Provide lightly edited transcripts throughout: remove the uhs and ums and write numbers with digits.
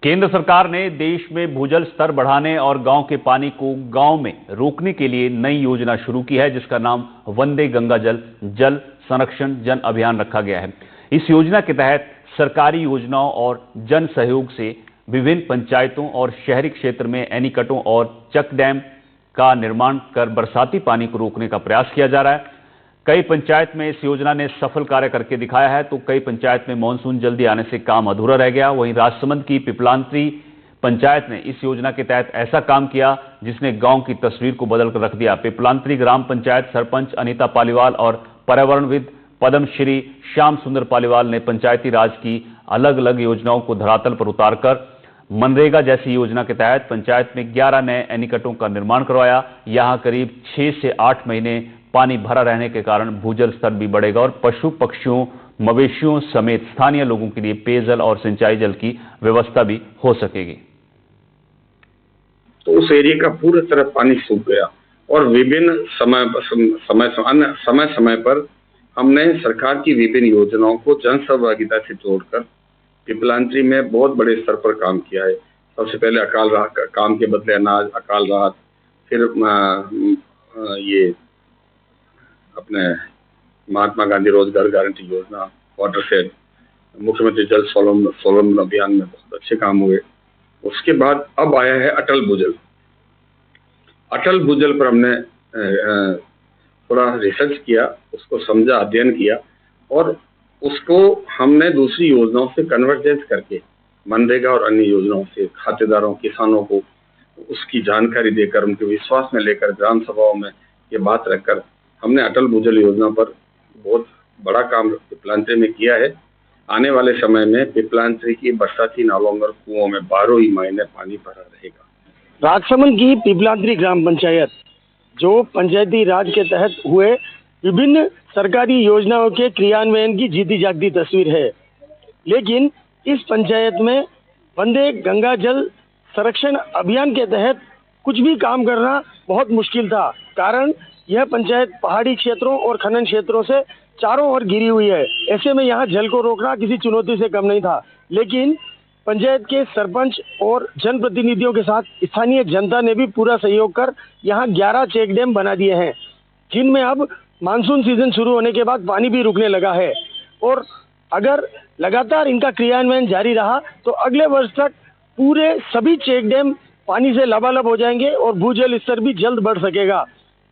केंद्र सरकार ने देश में भूजल स्तर बढ़ाने और गांव के पानी को गांव में रोकने के लिए नई योजना शुरू की है, जिसका नाम वंदे गंगा जल संरक्षण जन अभियान रखा गया है। इस योजना के तहत सरकारी योजनाओं और जन सहयोग से विभिन्न पंचायतों और शहरी क्षेत्र में एनीकटों और चेक डैम का निर्माण कर बरसाती पानी को रोकने का प्रयास किया जा रहा है। कई पंचायत में इस योजना ने सफल कार्य करके दिखाया है, तो कई पंचायत में मानसून जल्दी आने से काम अधूरा रह गया। वहीं राजसमंद की पिपलांत्री पंचायत ने इस योजना के तहत ऐसा काम किया जिसने गांव की तस्वीर को बदल कर रख दिया। पिपलांत्री ग्राम पंचायत सरपंच अनीता पालीवाल और पर्यावरणविद पद्मश्री श्याम सुंदर पालीवाल ने पंचायती राज की अलग अलग योजनाओं को धरातल पर उतारकर मनरेगा जैसी योजना के तहत पंचायत में 11 नए एनीकटों का निर्माण करवाया। यहां करीब 6 से 8 महीने पानी भरा रहने के कारण भूजल स्तर भी बढ़ेगा और पशु पक्षियों मवेशियों समेत स्थानीय लोगों के लिए पेयजल और सिंचाई जल की व्यवस्था भी हो सकेगी। तो उस एरिया का पूरी तरह पानी सूख गया और विभिन्न समय पर हमने सरकार की विभिन्न योजनाओं को जन सहभागिता से जोड़कर पिपलांत्री में बहुत बड़े स्तर पर काम किया है। सबसे पहले अकाल राहत काम के बदले अनाज, अकाल राहत, फिर ये अपने महात्मा गांधी रोजगार गारंटी योजना, वाटर सेट, मुख्यमंत्री जल स्वावलंबन अभियान में बहुत अच्छे काम हुए। उसके बाद अब आया है अटल भूजल। अटल भूजल पर हमने थोड़ा रिसर्च किया, उसको समझा, अध्ययन किया और उसको हमने दूसरी योजनाओं से कन्वर्जेंस करके मनरेगा और अन्य योजनाओं से खातेदारों, किसानों को उसकी जानकारी देकर, उनके विश्वास में लेकर ग्राम सभाओं में ये बात रखकर हमने अटल भूजल योजना पर बहुत बड़ा काम पिपलांत्री में किया है। आने वाले समय में पिपलांत्री की बरसाती नालों और कुओं में 12 ही महीने पानी भरा रहेगा। राजसमंद की पिपलांत्री ग्राम पंचायत जो पंचायती राज के तहत हुए विभिन्न सरकारी योजनाओं के क्रियान्वयन की जीती जागती तस्वीर है, लेकिन इस पंचायत में वंदे गंगा जल संरक्षण अभियान के तहत कुछ भी काम करना बहुत मुश्किल था। कारण यह पंचायत पहाड़ी क्षेत्रों और खनन क्षेत्रों से चारों ओर घिरी हुई है। ऐसे में यहाँ जल को रोकना किसी चुनौती से कम नहीं था, लेकिन पंचायत के सरपंच और जनप्रतिनिधियों के साथ स्थानीय जनता ने भी पूरा सहयोग कर यहाँ 11 चेक डैम बना दिए हैं, जिनमें अब मानसून सीजन शुरू होने के बाद पानी भी रुकने लगा है। और अगर लगातार इनका क्रियान्वयन जारी रहा तो अगले वर्ष तक पूरे सभी चेक डैम पानी से लबालब हो जाएंगे और भूजल स्तर भी जल्द बढ़ सकेगा।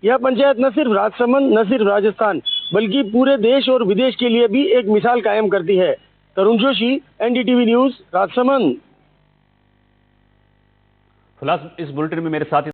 यह पंचायत न सिर्फ राजसमंद, न सिर्फ राजस्थान, बल्कि पूरे देश और विदेश के लिए भी एक मिसाल कायम करती है। तरुण जोशी, एनडीटीवी न्यूज, राजसमंद। फिलहाल इस बुलेटिन में मेरे साथ